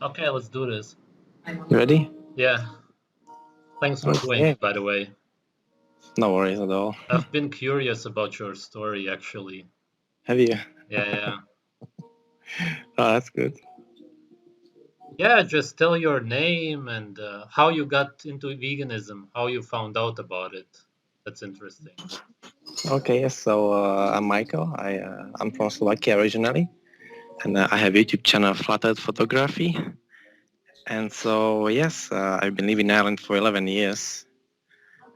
Okay, let's do this. You ready? Yeah, thanks for doing Okay. it, by the way. No worries at all. I've been curious about your story, actually. Have you? Yeah, yeah. Oh, that's good. Yeah, just tell your name and how you got into veganism, how you found out about it. That's interesting. Okay, yes. So I'm Michael. I'm from Slovakia originally, and I have a YouTube channel, Flattered Photography. And so yes, I've been living in Ireland for 11 years.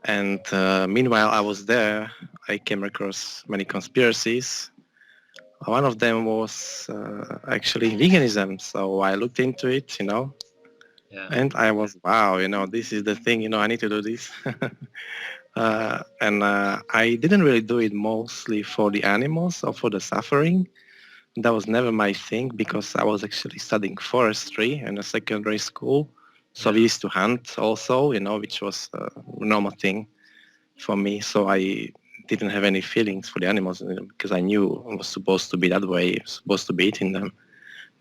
And meanwhile, I was there. I came across many conspiracies. One of them was actually veganism. So I looked into it, Yeah. and I was, wow, this is the thing, I need to do this. And I didn't really do it mostly for the animals or for the suffering. That was never my thing because I was actually studying forestry in a secondary school. So we Yeah. used to hunt also, which was a normal thing for me. So I didn't have any feelings for the animals because I knew it was supposed to be that way, supposed to be eating them.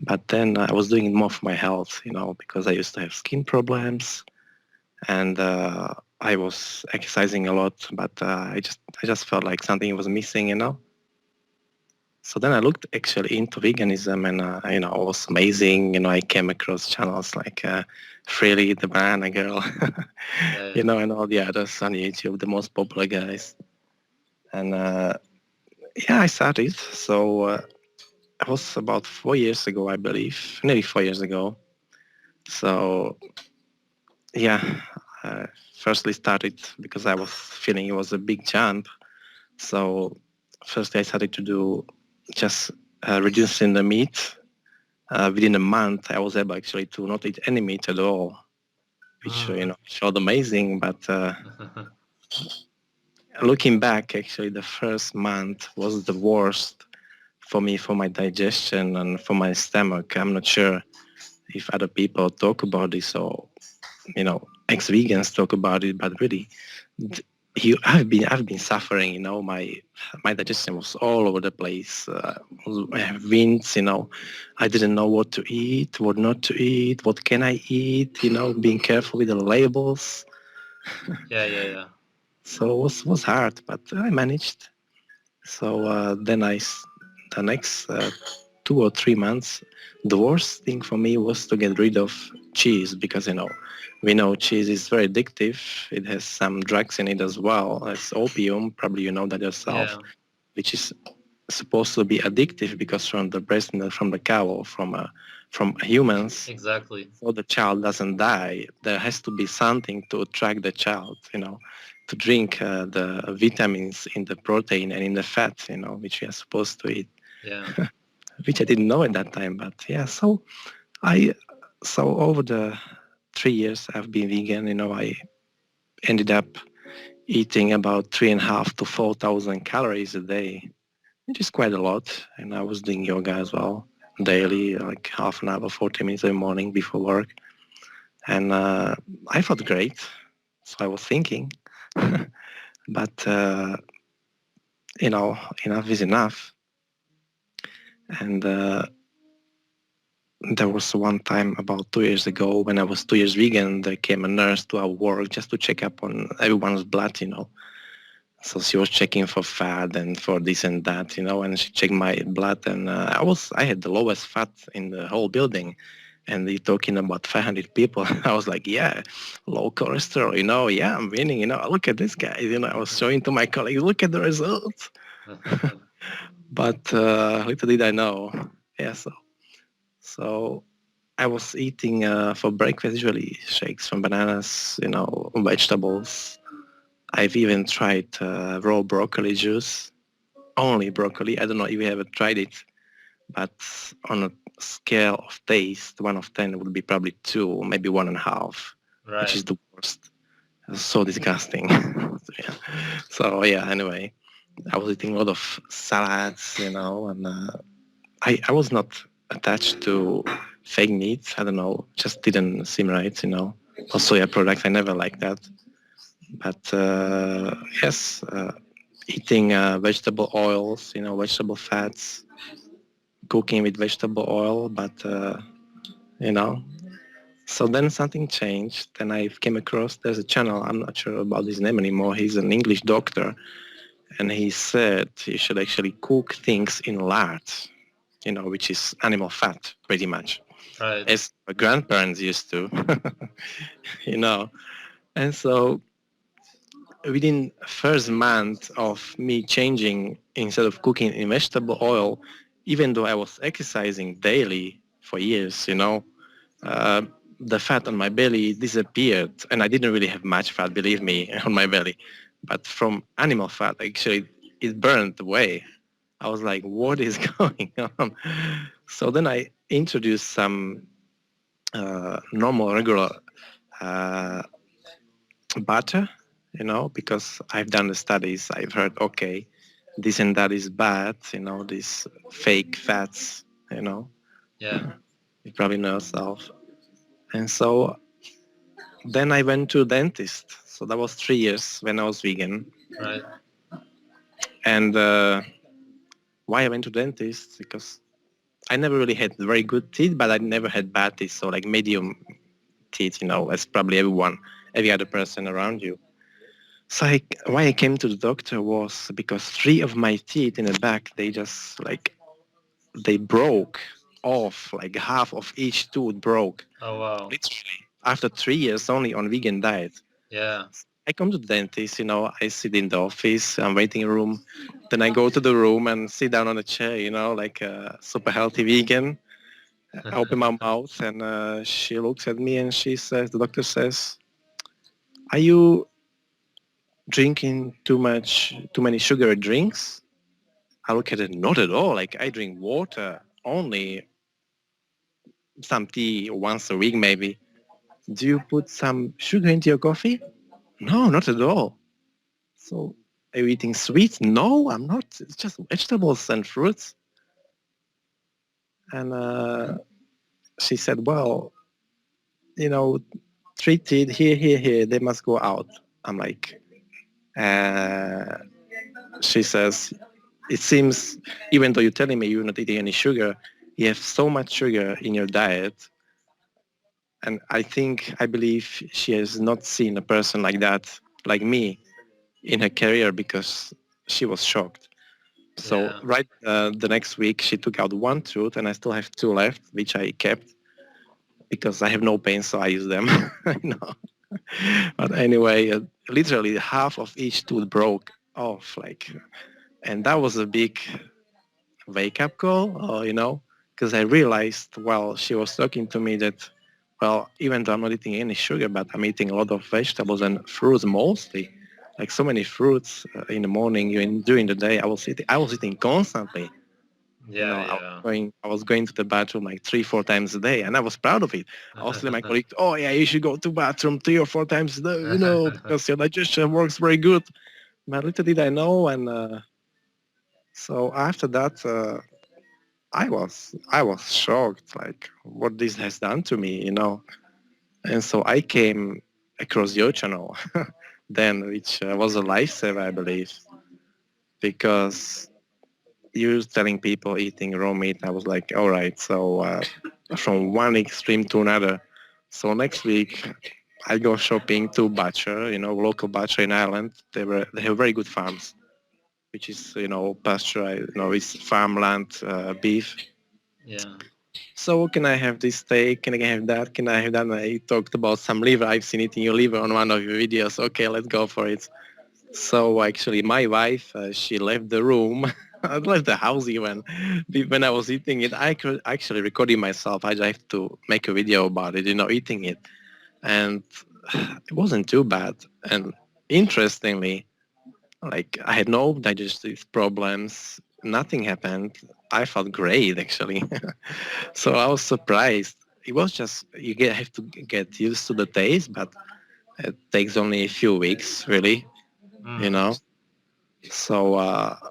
But then I was doing it more for my health, because I used to have skin problems and I was exercising a lot, but I just felt like something was missing, So then I looked actually into veganism, and it was amazing. I came across channels like Freely the Banana Girl, Yeah, yeah. and all the others on YouTube, the most popular guys. And yeah, I started. So it was about 4 years ago, I believe, nearly 4 years ago. So yeah, I firstly started because I was feeling it was a big jump. So firstly, I started to do just reducing the meat. Within a month, I was able actually to not eat any meat at all, which felt amazing. But looking back, actually, the first month was the worst for me, for my digestion and for my stomach. I'm not sure if other people talk about this or ex-vegans talk about it, but really, I've been suffering. My digestion was all over the place. I have winds. I didn't know what to eat, what not to eat, what can I eat. Being careful with the labels. Yeah, yeah, yeah. So it was hard, but I managed. So then the next 2 or 3 months, the worst thing for me was to get rid of cheese because we know cheese is very addictive. It has some drugs in it as well. It's opium, probably you know that yourself, Yeah, which is supposed to be addictive because from the breast milk from the cow or from humans, exactly. so the child doesn't die. There has to be something to attract the child, to drink the vitamins in the protein and in the fat, which we are supposed to eat, Yeah. which I didn't know at that time. But yeah, I so over the 3 years I've been vegan, I ended up eating about 3,500 to 4,000 calories a day, which is quite a lot. And I was doing yoga as well daily, like half an hour, 40 minutes in the morning before work. And I felt great. So I was thinking, but enough is enough. And there was one time about 2 years ago when I was 2 years vegan, there came a nurse to our work just to check up on everyone's blood. So she was checking for fat and for this and that, and she checked my blood, and I had the lowest fat in the whole building. And you're talking about 500 people. I was like, yeah, low cholesterol, yeah, I'm winning, look at this guy, I was showing to my colleagues, look at the results. But little did I know, yeah, so I was eating for breakfast usually shakes from bananas, vegetables. I've even tried raw broccoli juice, only broccoli. I don't know if you ever tried it, but on a scale of taste, 1 of 10 would be probably 2, maybe 1.5, which Right. is the worst. So disgusting. Yeah. So yeah, anyway, I was eating a lot of salads, and I was not attached to fake meats. I don't know, just didn't seem right. Or soya products, I never liked that. But yes, eating vegetable oils, vegetable fats, cooking with vegetable oil, but you know, So then something changed. Then I came across there's a channel. I'm not sure about his name anymore. He's an English doctor, and he said you should actually cook things in lard, which is animal fat, pretty much, Right. as my grandparents used to, you know. And so within first month of me changing instead of cooking in vegetable oil, even though I was exercising daily for years, uh, the fat on my belly disappeared, and I didn't really have much fat, believe me, on my belly. But from animal fat, actually, it burned away. I was like, what is going on? So then I introduced some normal, regular uh, butter, because I've done the studies. I've heard, okay, this and that is bad, these fake fats, Yeah. you probably know yourself. And so then I went to dentist. So that was 3 years when I was vegan. Right. And why I went to dentist? Because I never really had very good teeth, but I never had bad teeth. So like medium teeth, as probably every other person around you. So why I came to the doctor was because three of my teeth in the back, they just they broke off, like half of each tooth broke, Oh wow. literally, after 3 years only on vegan diet. Yeah. I come to the dentist, I sit in the office, waiting room. Then I go to the room and sit down on a chair, like a super healthy vegan. I open my mouth and she looks at me and the doctor says, are you drinking too many sugary drinks? I look at it, not at all. Like I drink water, only some tea once a week maybe. Do you put some sugar into your coffee? No, not at all. So are you eating sweets? No, I'm not. It's just vegetables and fruits. And she said, well, you know, treated here, here, here, they must go out. I'm like, uh, she says, it seems, even though you're telling me you're not eating any sugar, you have so much sugar in your diet. And I believe she has not seen a person like that, like me, in her career because she was shocked. So Yeah. right the next week, she took out one tooth, and I still have two left, which I kept because I have no pain, so I use them. But anyway, literally half of each tooth broke off, and that was a big wake up call, because I realized while she was talking to me that, well, even though I'm not eating any sugar, but I'm eating a lot of vegetables and fruits mostly, like so many fruits in the morning and during the day. I was eating constantly. Yeah. I was Yeah. going to the bathroom like 3, 4 times a day, and I was proud of it. I was telling my colleagues, "Oh yeah, you should go to bathroom 3 or 4 times a day, because your digestion works very good." But little did I know, and so after that, I was shocked, like what this has done to me. And so I came across your channel, then, which was a lifesaver, I believe, because you telling people eating raw meat. I was like, all right, so from one extreme to another. So next week I go shopping to butcher, local butcher in Ireland. They have very good farms, which is pasture, it's farmland beef. Yeah. So can I have this steak? Can I have that? Can I have that? And I talked about some liver. I've seen eating your liver on one of your videos. Okay, let's go for it. So actually, my wife, she left the room. I left the house even when I was eating it. I could actually recording myself. I just have to make a video about it, eating it, and it wasn't too bad. And interestingly, like I had no digestive problems. Nothing happened. I felt great actually. So I was surprised. It was just have to get used to the taste, but it takes only a few weeks, really. You Mm. know. So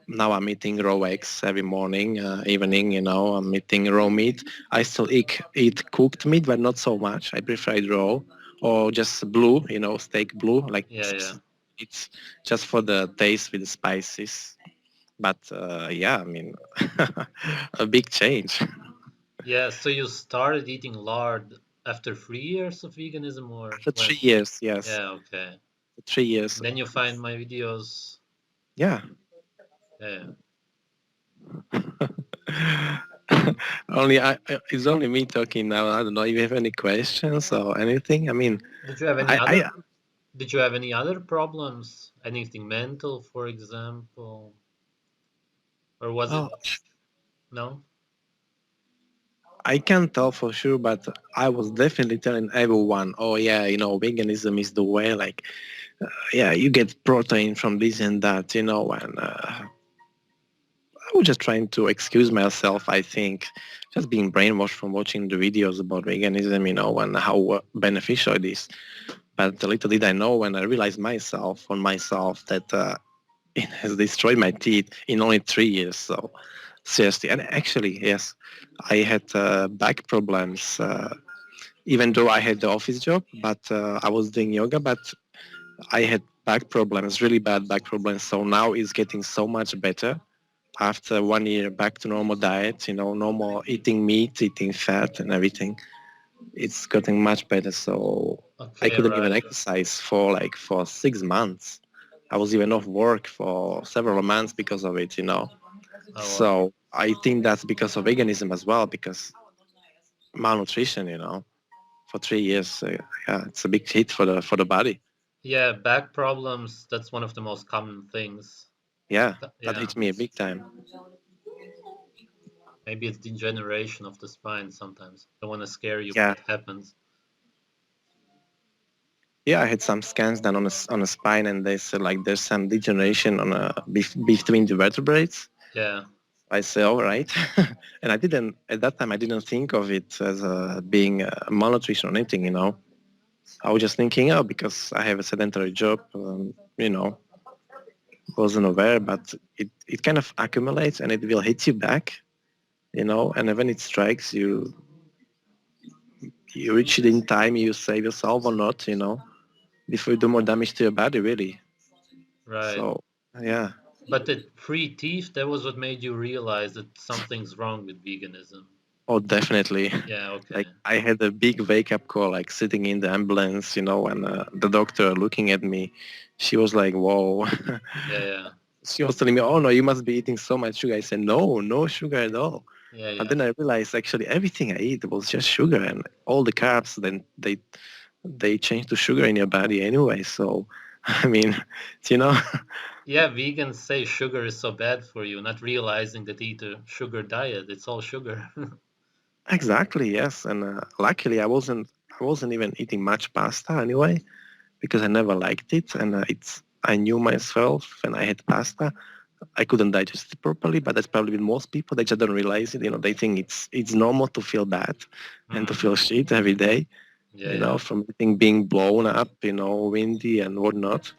now I'm eating raw eggs every morning, evening. I'm eating raw meat. I still eat cooked meat, but not so much. I prefer it raw or just blue. Steak blue. Like Yeah. Yeah. it's just for the taste with the spices. But yeah, I mean, a big change. Yeah. So you started eating lard. After 3 years of veganism, or After when? 3 years, yes, Yeah, okay. 3 years. Then you find my videos. Yeah. Yeah. Only it's only me talking now. I don't know if you have any questions or anything. I mean, Did you have any I other? Did you have any other problems? Anything mental, for example, or was it oh, no? I can't tell for sure, but I was definitely telling everyone, oh yeah, veganism is the way. Like, yeah, you get protein from this and that, and I was just trying to excuse myself. I think just being brainwashed from watching the videos about veganism, and how beneficial it is. But little did I know when I realized myself that it has destroyed my teeth in only 3 years. So seriously, and actually, yes, I had back problems. Even though I had the office job, but I was doing yoga, but I had back problems, really bad back problems. So now it's getting so much better after 1 year back to normal diet, no more eating meat, eating fat and everything. It's getting much better. So I Okay, couldn't even right. exercise for 6 months. I was even off work for several months because of it. Oh wow. So I think that's because of veganism as well, because malnutrition, for 3 years, yeah, it's a big hit for the body. Yeah, back problems. That's one of the most common things. Yeah, that Yeah, hit me big time. maybe it's degeneration of the spine sometimes. Don't want to scare you, but Yeah, it happens. yeah, I had some scans done on a spine, and they said like there's some degeneration on between the vertebrae. Yeah, I say, all right. And I didn't, at that time, I didn't think of it as being malnutrition or anything. I was just thinking, oh, because I have a sedentary job, wasn't aware, but it kind of accumulates and it will hit you back. And when it strikes you, you reach it in time, you save yourself or not, before you do more damage to your body, really. right. So, yeah. But the free teeth, that was what made you realize that something's wrong with veganism. Oh, definitely. Yeah, okay. Like I had a big wake up call, like sitting in the ambulance, and the doctor looking at me, she was like, "Whoa." Yeah, yeah. She was telling me, "Oh no, you must be eating so much sugar." I said, "No, no sugar at all." Yeah, But yeah. then I realized actually everything I eat was just sugar, and all the carbs then they change to sugar in your body anyway. So, I mean, you know, Yeah, vegans say sugar is so bad for you, not realizing that eat a sugar diet. It's all sugar. exactly, yes. And luckily, I wasn't even eating much pasta anyway, because I never liked it, and I knew myself when I had pasta. I couldn't digest it properly, but that's probably with most people. They just don't realize it. They think it's normal to feel bad and to Mm, feel shit every day. yeah, yeah. From everything being blown up, windy and whatnot.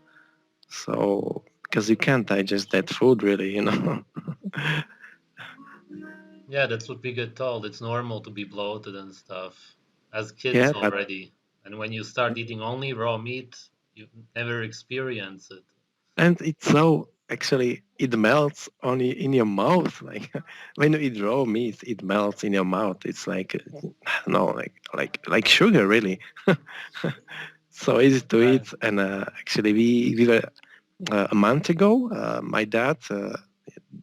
So because you can't digest that food really. Yeah, that's what we get told. It's normal to be bloated and stuff as kids Yeah, but already. And when you start eating only raw meat, you never experience it. and it's so actually it melts in your mouth. Like when you eat raw meat, it melts in your mouth. It's like I don't know, like sugar really. So easy to Right. eat. And actually, we were a month ago. My dad,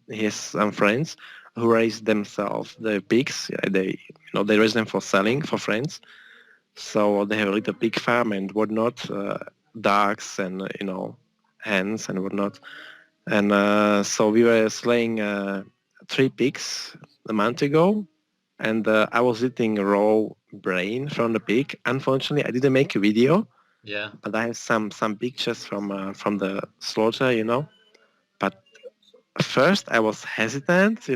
he has some friends who raise themselves the pigs. They raise them for selling for friends. So they have a little pig farm and whatnot, ducks and hens and whatnot. And so we were slaying 3 pigs a month ago, and I was eating raw brain from the pig. Unfortunately, I didn't make a video, Yeah. but I have some pictures from the slaughter. But first I was hesitant,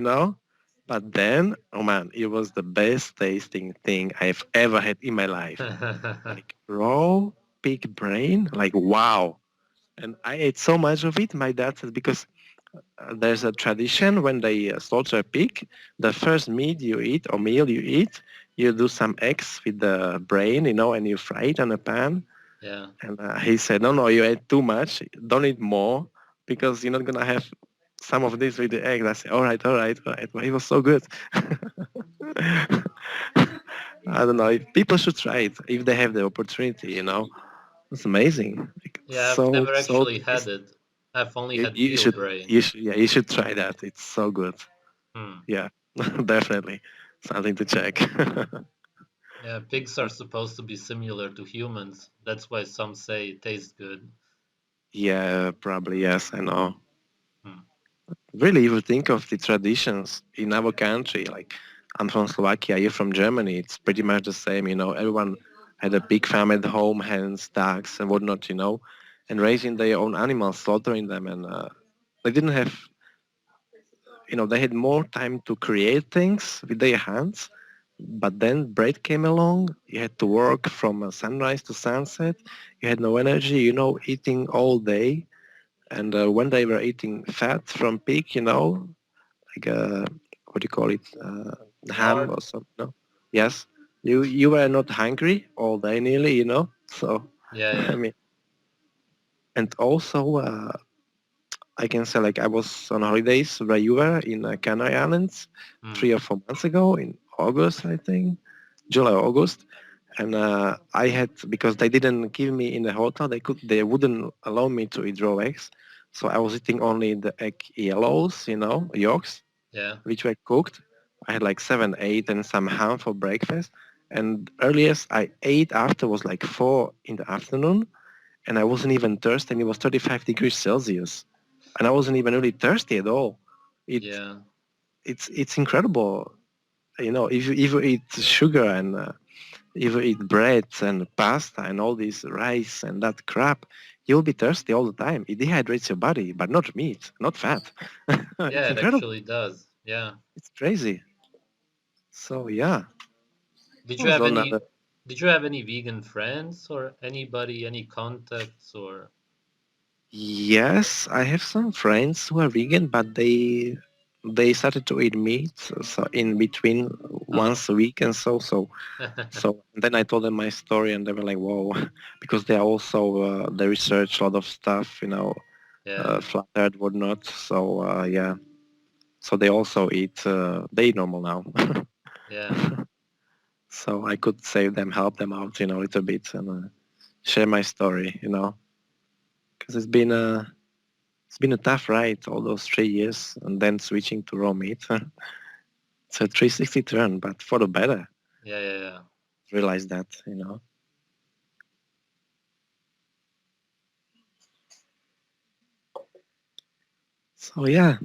but then, oh man, it was the best tasting thing I've ever had in my life. Like raw pig brain, like wow. And I ate so much of it. My dad said because there's a tradition when they slaughter a pig, the first meat you eat or meal you eat, you do some eggs with the brain, and you fry it on a pan. Yeah. And he said, no, no, you ate too much. Don't eat more because you're not going to have some of this with the eggs. I said, all right, all right, all right. But it was so good. I don't know. If people should try it if they have the opportunity. It's amazing. Like, Yeah, I've so never so actually had tasty. it. I've only You, had you veal should brain. you should yeah you should try that. It's so good. Hmm. Yeah, definitely something to check. Yeah, pigs are supposed to be similar to humans. That's why some say it tastes good. Yeah, probably yes. I know. Hmm. Really, if you think of the traditions in our country, like I'm from Slovakia, you're from Germany, it's pretty much the same. Everyone had a big farm at home, hens, ducks, and whatnot. And raising their own animals, slaughtering them, and they didn't have they had more time to create things with their hands. But then bread came along. You had to work from sunrise to sunset. You had no energy, eating all day. And when they were eating fat from pig, like what do you call it, ham Lard? or something. No? Yes, you were not hungry all day nearly, So Yeah, I yeah. mean, and also I can say like I was on holidays where you were in Canary Islands Hmm. 3 or 4 months ago in August, I think, July, August. And I had, because they didn't give me in the hotel, they wouldn't allow me to eat raw eggs. So I was eating only the egg yellows, yolks, Yeah. which were cooked. I had like 7, 8 and some ham for breakfast. And earliest I ate after was like 4 in the afternoon, and I wasn't even thirsty, and it was 35 degrees Celsius. And I wasn't even really thirsty at all. It Yeah. it's incredible. If you eat sugar and if you eat bread and pasta and all this rice and that crap, you'll be thirsty all the time. It dehydrates your body, but not meat, not fat. It's Yeah, it incredible. actually does. Yeah. It's crazy. So yeah, Did I you was have on any another. did you have any vegan friends or anybody, any contacts or Yes, I have some friends who are vegan, but they started to eat meat, so in between oh. once a week and so then I told them my story, and they were like, "Whoa," because they are also they research a lot of stuff, Yeah. flat earth, whatnot. So yeah, so they also eat. They eat normal now, Yeah. so I could save them, help them out, a little bit, and share my story, because it's been a tough ride all those 3 years, and then switching to raw meat. It's a 360 turn, but for the better. Yeah, yeah, yeah. Realize that. So yeah,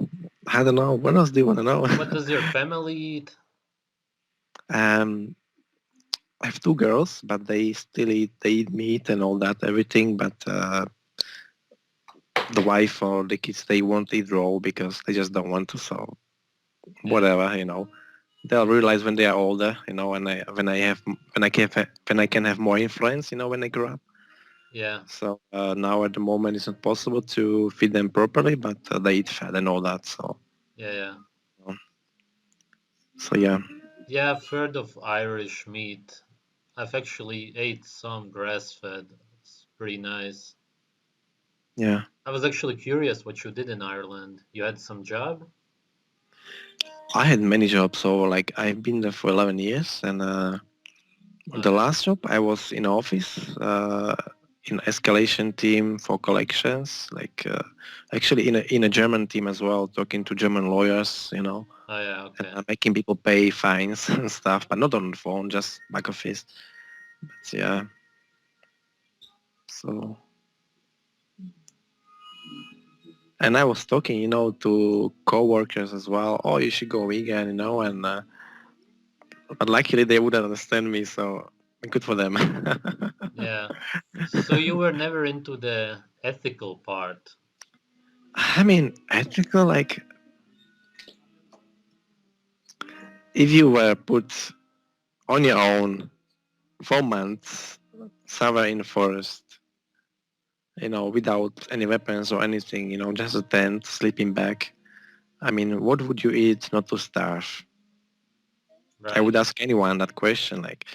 I don't know. What else do you want to know? What does your family eat? um, I have 2 girls, but they eat meat and all that, everything. But the wife or the kids, they won't eat raw because they just don't want to. So Yeah. whatever. They'll realize when they are older, when I can have more influence, when they grow up. Yeah. So now at the moment it's not possible to feed them properly, but they eat fat and all that. Yeah, yeah. So yeah, Yeah, I've heard of Irish meat. I've actually ate some grass fed. It's pretty nice. yeah. I was actually curious what you did in Ireland. You had some job? I had many jobs, so like I've been there for 11 years, and Oh the yeah. last job I was in office, in escalation team for collections, like actually in a German team as well, talking to German lawyers, Oh yeah, and okay. making people pay fines and stuff, but not on the phone, just back office. But yeah, so and I was talking, to coworkers as well. Oh, you should go vegan, and but luckily they wouldn't understand me, so good for them. Yeah. So you were never into the ethical part, I mean, ethical, like if you were put on your own for months somewhere in the forest, without any weapons or anything, just a tent, sleeping bag. I mean, what would you eat not to starve? I right? would ask anyone that question, like,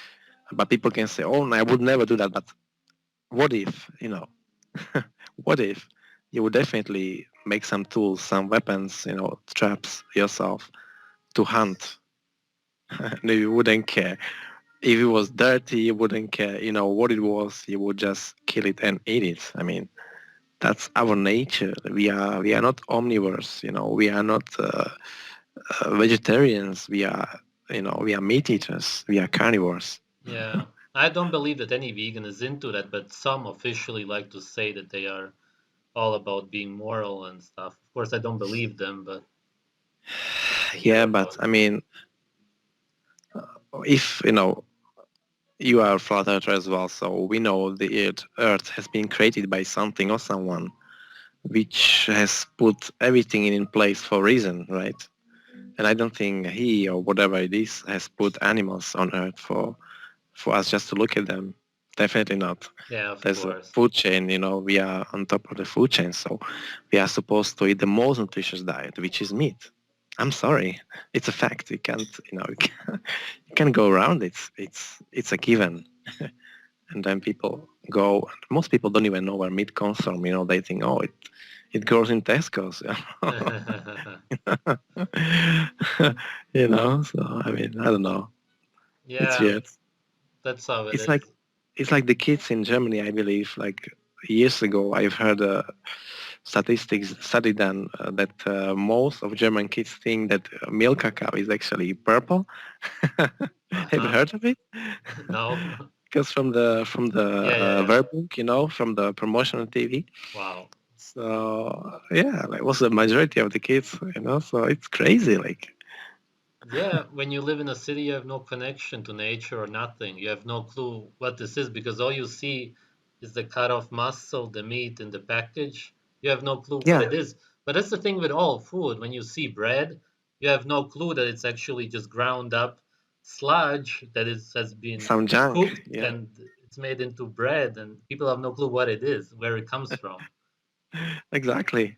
but people can say, oh, no, I would never do that. But what if, what if you would definitely make some tools, some weapons, traps yourself to hunt? And you wouldn't care. if it was dirty, you wouldn't care, what it was. You would just kill it and eat it. I mean, that's our nature. We are not omnivores. We are not vegetarians. We are meat eaters. We are carnivores. Yeah. I don't believe that any vegan is into that, but some officially like to say that they are all about being moral and stuff. Of course, I don't believe them, but I hear Yeah, about but I it. mean, if you are a flat earther as well, so we know the Earth has been created by something or someone which has put everything in place for a reason, right? And I don't think he or whatever it is has put animals on Earth for us just to look at them. Definitely not. Yeah, of There's a course. food chain, we are on top of the food chain, so we are supposed to eat the most nutritious diet, which is meat. I'm sorry, it's a fact. You can't go around it. It's a given. And then people go. Most people don't even know where meat comes from. They think, oh, it grows in Tesco's. So I mean, I don't know. It's Yeah, weird. that's how it It's like is. it's like the kids in Germany, I believe. Like years ago, I've heard a statistics study done that most of German kids think that milk cacao is actually purple. Have you Uh-huh. heard of it? No. Because from the Yeah, yeah, yeah. Werbung, from the promotion on TV. Wow. So yeah, like was the majority of the kids. So it's crazy. Like Yeah, when you live in a city, you have no connection to nature or nothing. You have no clue what this is because all you see is the cut off muscle, the meat in the package. You have no clue what yeah, it is. But that's the thing with all food. When you see bread, you have no clue that it's actually just ground up sludge that has been some junk. cooked Yeah, and it's made into bread, and people have no clue what it is, where it comes from. exactly.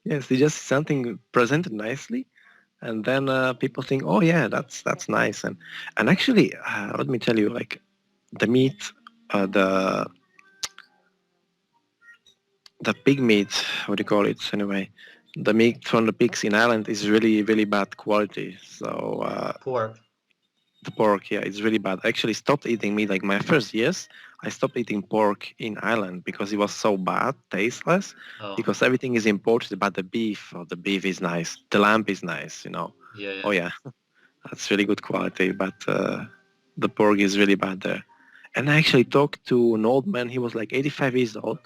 Yes, it's just something presented nicely, and then people think, oh yeah, that's nice. And actually, let me tell you, like the meat, the pig meat, what do you call it anyway? The meat from the pigs in Ireland is really really bad quality. So Pork. the pork, yeah, it's really bad. I actually stopped eating meat. Like my first years, I stopped eating pork in Ireland because it was so bad, tasteless. Oh, Because everything is imported, but the beef, the beef is nice. The lamb is nice. yeah, Oh yeah. yeah, that's really good quality. But the pork is really bad there. And I actually talked to an old man. He was like 85 years old.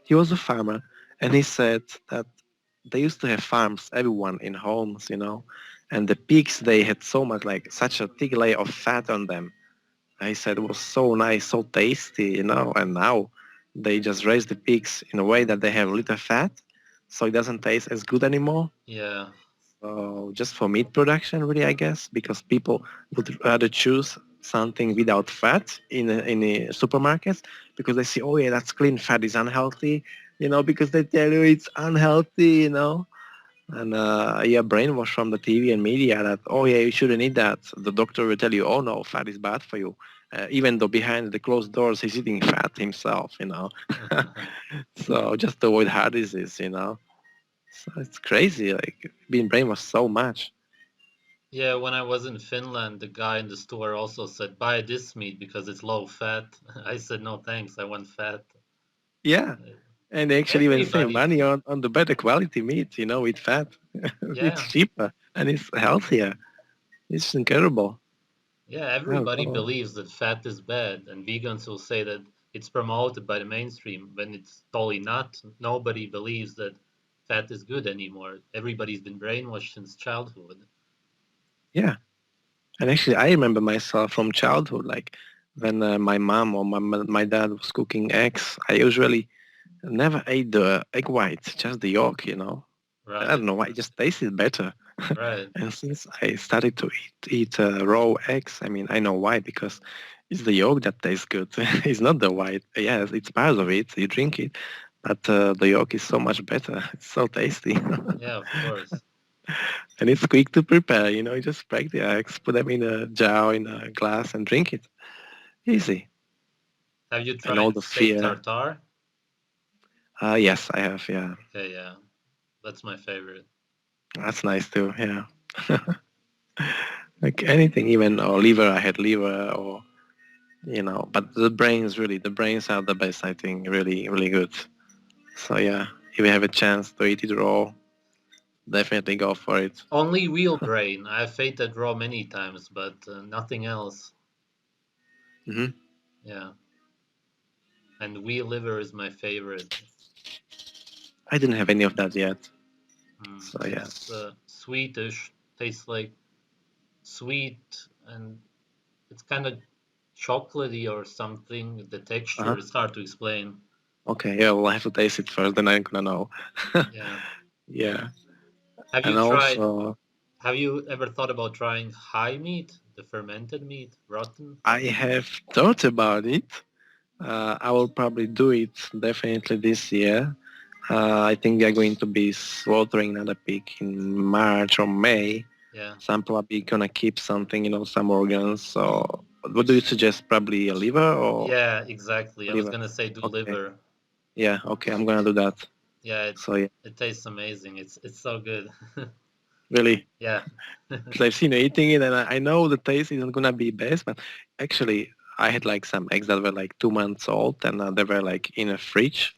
He was a farmer, and he said that they used to have farms, everyone in homes, and the pigs they had so much like such a thick layer of fat on them. I said it was so nice, so tasty, and now they just raise the pigs in a way that they have little fat, so it doesn't taste as good anymore. Yeah. So just for meat production, really, I guess, because people would rather choose something without fat in supermarkets because they see, oh yeah, that's clean fat is unhealthy, because they tell you it's unhealthy. And yeah, brainwash from the TV and media that, oh yeah, you shouldn't eat that. The doctor will tell you, oh no, fat is bad for you. Even though behind the closed doors he's eating fat himself. So just to avoid heart disease. So it's crazy, like being brainwashed so much. Yeah, when I was in Finland, the guy in the store also said, buy this meat because it's low fat. I said, no thanks, I want fat. Yeah, Uh, and they actually even save Everybody, money on the better quality meat, with fat. It's yeah, cheaper and it's healthier. It's incredible. yeah, I don't everybody know. believes that fat is bad, and vegans will say that it's promoted by the mainstream when it's totally not. Nobody believes that fat is good anymore. Everybody's been brainwashed since childhood. Yeah. And actually, I remember myself from childhood, like when my mom or my dad was cooking eggs, I usually never ate the egg white, just the yolk. I Right, don't know why, it just tasted better. right. And since I started to eat raw eggs, I mean, I know why, because it's the yolk that tastes good. It's not the white. Yes, it's part of it. You drink it, but the yolk is so much better. It's so tasty. Yeah, of course. And it's quick to prepare. You just break the eggs, put them in a jar, in a glass, and drink it. Easy. Have you And all tried the steak fear. tartare? Yes, I have. Yeah, Okay, yeah, that's my favorite. that's nice too. Yeah, like anything, even or liver. I had liver or But the brains are the best, I think, really, really good. So yeah, if you have a chance to eat it raw, definitely go for it. Only wheel brain. I've ate that raw many times, but nothing else. Hmm. Yeah, and wheel liver is my favorite. I didn't have any of that yet. So yeah. It's sweetish, tastes like sweet, and it's kind of chocolatey or something. The texture Uh-huh. is hard to explain. Okay, yeah, well, I have to taste it first, then I'm gonna know. Yeah. Yeah, Have and you tried? also Have you ever thought about trying high meat, the fermented meat, rotten? I have thought about it. I will probably do it definitely this year. I think we are going to be slaughtering another pig in March or May. Yeah. So I'm probably gonna keep something, some organs. So what do you suggest? Probably a liver or Yeah, exactly. I was liver? gonna say do Okay. liver. Yeah. Okay. I'm gonna do that. Yeah, So yeah, it tastes amazing. It's so good. really, Yeah. because I've seen you eating it, and I know the taste isn't gonna be best, but actually, I had like some eggs that were like 2 months old, and they were like in a fridge.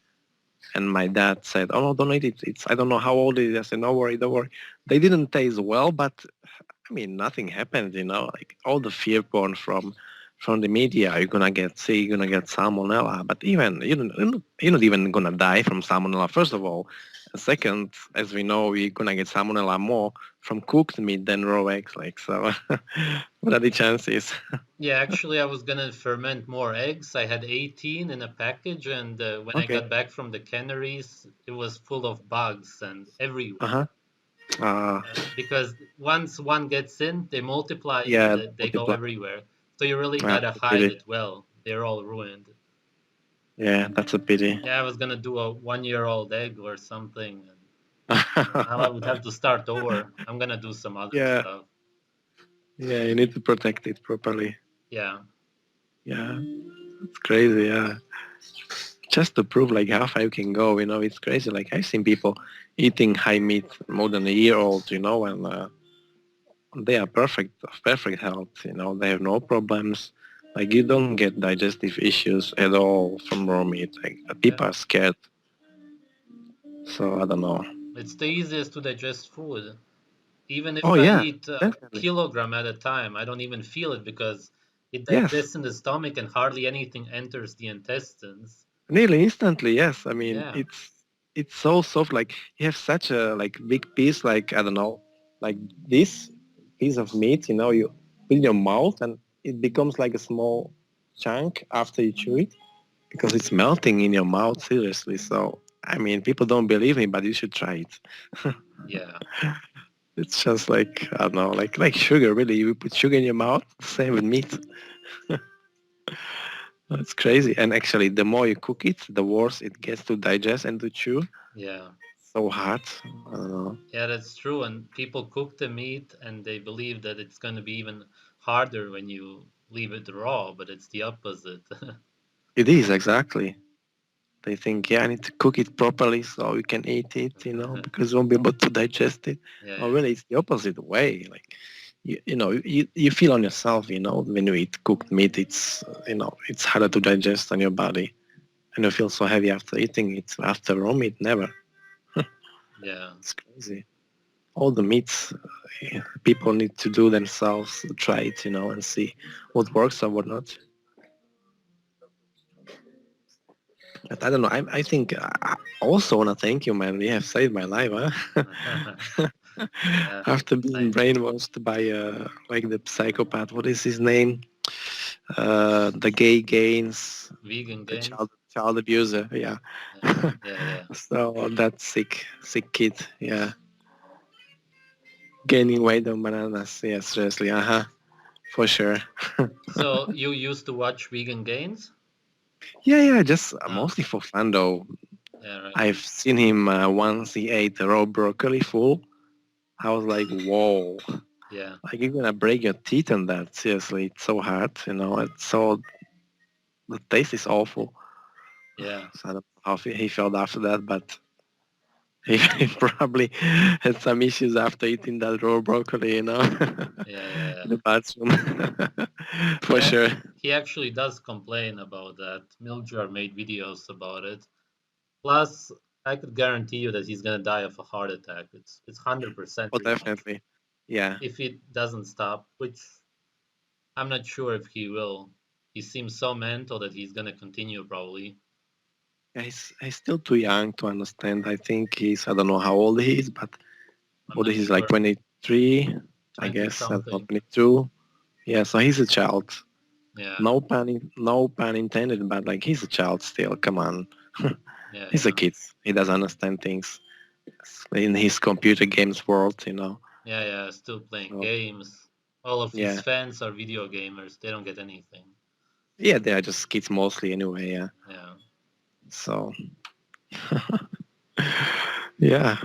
And my dad said, "Oh no, don't eat it. It's I don't know how old it is." I said, "No worry, don't worry." They didn't taste well, but I mean, nothing happened. Like all the fear born from the media, you're gonna get sick, you're gonna get salmonella. But even you're not even gonna die from salmonella. First of all, and second, as we know, we're gonna get salmonella more from cooked meat than raw eggs. Like so, what are the chances? Yeah, actually, I was gonna ferment more eggs. I had 18 in a package, and when I Okay. got back from the Canaries, it was full of bugs and Uh everywhere. huh. Uh, Because once one gets in, they multiply and yeah, they go multiply. everywhere. So you really That's gotta a hide pity. it well. They're all ruined. Yeah, that's a pity. Yeah, I was gonna do a 1-year-old egg or something, and now I would have to start over. I'm gonna do some other Yeah, stuff. yeah, you need to protect it properly. Yeah, Yeah, it's crazy. Yeah, just to prove like how far you can go. It's crazy. Like I've seen people eating high meat more than a year old. And they are perfect health. They have no problems. Like you don't get digestive issues at all from raw meat. Like yeah. people are scared. So I don't know. It's the easiest to digest food. Even if Oh I yeah, eat a definitely. kilogram at a time, I don't even feel it because it Yes, digests in the stomach and hardly anything enters the intestines. nearly instantly. Yes, I mean Yeah, it's so soft. Like you have such a like big piece. Like I don't know, like this piece of meat. You put in your mouth and it becomes like a small chunk after you chew it because it's melting in your mouth. Seriously. So I mean, people don't believe me, but you should try it. yeah, It's just like I don't know, like sugar. Really, you put sugar in your mouth. Same with meat. It's crazy. And actually, the more you cook it, the worse it gets to digest and to chew. yeah. So hard. I don't know. Yeah, that's true. And people cook the meat and they believe that it's going to be even harder when you leave it raw, but it's the opposite. It is exactly. They think, yeah, I need to cook it properly so you can eat it, because you won't be able to digest it. Yeah, Oh, yeah, really, it's the opposite way. Like, you feel on yourself, when you eat cooked meat, it's harder to digest on your body. And you feel so heavy after eating it. After raw meat, never. yeah. It's crazy. All the meats people need to do themselves, try it, and see what works or what not. But I don't know. I think I also want to thank you, man. You have saved my life, huh? Yeah, After being thanks. brainwashed by like the psychopath, what is his name? The gay Gaines, Vegan the gains. child abuser. Yeah. Yeah, yeah, yeah. So that sick kid. Yeah, gaining weight on bananas. Yeah, seriously. Uh huh. For sure. So you used to watch Vegan Gains? Yeah. Just Oh, mostly for fun though. yeah, right. I've seen him once. He ate raw broccoli full. I was like, whoa. Yeah, Like you're gonna break your teeth on that. Seriously, it's so hard. It's so the taste is awful. yeah. So I don't know how he felt after that, but He probably had some issues after eating that raw broccoli, you know, Yeah, yeah, in the bathroom. For yeah. sure. He actually does complain about that. Miljar made videos about it. Plus, I could guarantee you that he's gonna die of a heart attack. It's 100% Oh, pretty much. definitely. Yeah. If he doesn't stop, which I'm not sure if he will. He seems so mental that he's gonna continue probably. Yeah, he's still too young to understand. I think I don't know how old he is, but I'm what not he's like sure. 23, I 20 guess, I don't know, something. 22. Yeah, so he's a child. Yeah, No pun intended, but like he's a child still. Come on. yeah, He's a yeah. kid. He doesn't understand things in his computer games world, you know. Yeah, yeah, still playing So, games. All of his yeah. fans are video gamers. They don't get anything. Yeah, they are just kids mostly anyway, yeah. Yeah. So, yeah,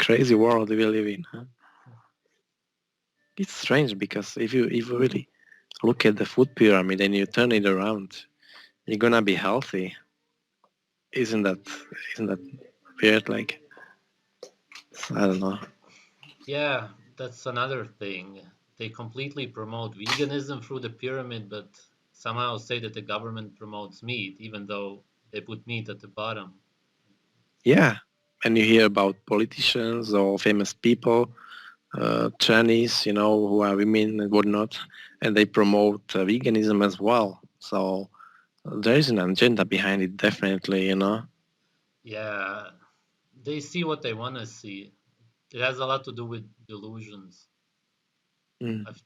crazy world we live in. Huh? It's strange because if you really look at the food pyramid and you turn it around, you're gonna be healthy. Isn't that isn't that weird? Like I don't know. Yeah, that's another thing. They completely promote veganism through the pyramid, but somehow say that the government promotes meat, even though they put meat at the bottom. Yeah, and you hear about politicians or famous people, Chinese, who are women and whatnot, and they promote veganism as well. So there is an agenda behind it, definitely. Yeah, they see what they want to see. It has a lot to do with delusions. Mm. I've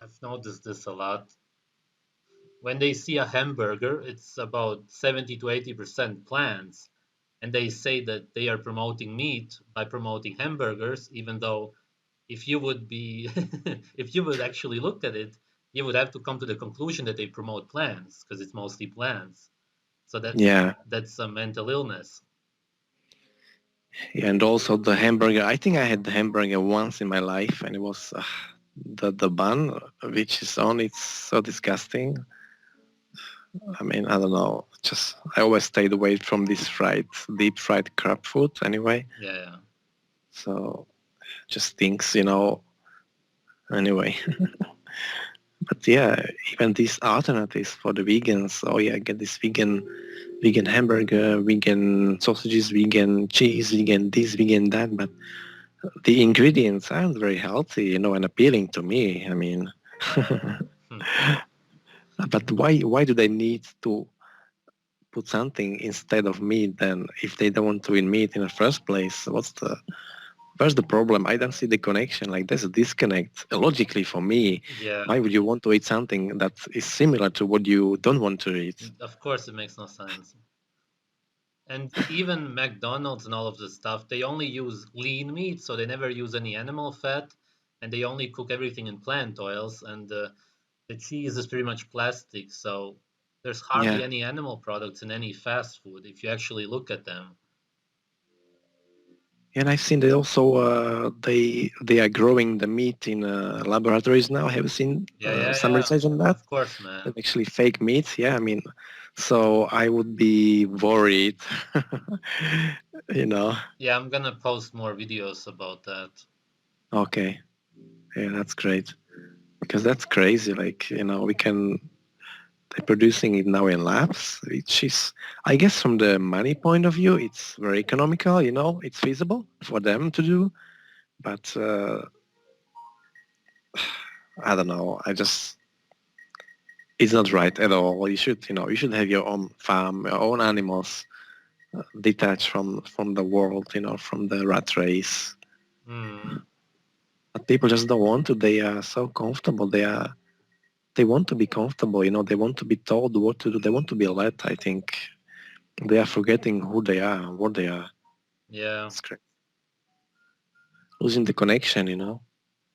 I've noticed this a lot. When they see a hamburger, it's about 70 to 80% plants, and they say that they are promoting meat by promoting hamburgers, even though if you would be if you would actually look at it, you would have to come to the conclusion that they promote plants because it's mostly plants. So Yeah, that's a mental illness. yeah, and also the hamburger. I think I had the hamburger once in my life, and it was the bun which is on. It's so disgusting. I mean, I don't know. Just I always stayed away from this deep fried crab food anyway. Yeah, yeah. So just things. Anyway, but yeah, even these alternatives for the vegans. Oh yeah, get this vegan hamburger, vegan sausages, vegan cheese, vegan this, vegan that. But the ingredients aren't very healthy, and appealing to me. I mean, Hmm. but why do they need to put something instead of meat then if they don't want to eat meat in the first place? Where's the problem? I don't see the connection. Like there's a disconnect logically for me. Yeah, Why would you want to eat something that is similar to what you don't want to eat? of course it makes no sense. And even McDonald's and all of this stuff, they only use lean meat, so they never use any animal fat, and they only cook everything in plant oils. And the cheese is pretty much plastic, so there's hardly Yeah. any animal products in any fast food if you actually look at them. And I've seen that also they are growing the meat in laboratories now. Have you seen Yeah, yeah, some yeah. research on that? Of course, man. That actually fake meat. Yeah, I mean, so I would be worried. you know. Yeah, I'm gonna post more videos about that. Okay. Yeah, that's great because that's crazy. Like we can they're producing it now in labs, which is, I guess, from the money point of view, it's very economical. It's feasible for them to do. But I don't know. It's not right at all. You should have your own farm, your own animals, detached from the world, from the rat race. Hmm. But people just don't want to. They are so comfortable. They want to be comfortable. They want to be told what to do. They want to be led. I think they are forgetting who they are, what they are. Yeah. It's losing the connection.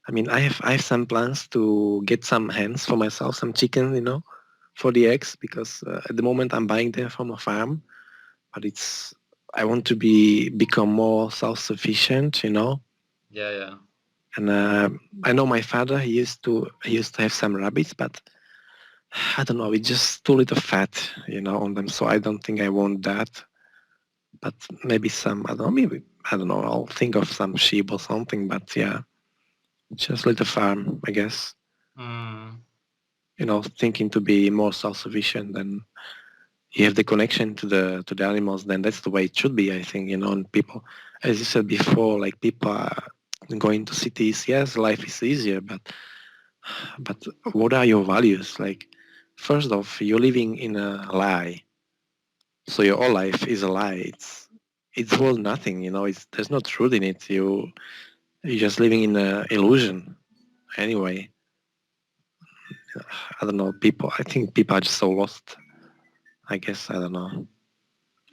I mean, I have some plans to get some hens for myself, some chicken, for the eggs because at the moment I'm buying them from a farm, but I want to become more self-sufficient. Yeah, yeah. And I know my father, he used to have some rabbits, but I don't know, it's just too little fat, on them. So I don't think I want that. But maybe some, I don't know, I don't know, I'll think of some sheep or something, but yeah, just little farm, I guess. Mm. Thinking to be more self-sufficient, and you have the connection to the animals, then that's the way it should be, I think. And people, as you said before, like people are going to cities. Yes, life is easier, but what are your values? Like, first off, you're living in a lie, so your whole life is a lie. It's worth nothing. There's no truth in it. You're just living in an illusion. Anyway, I don't know. I think people are just so lost. I guess, I don't know.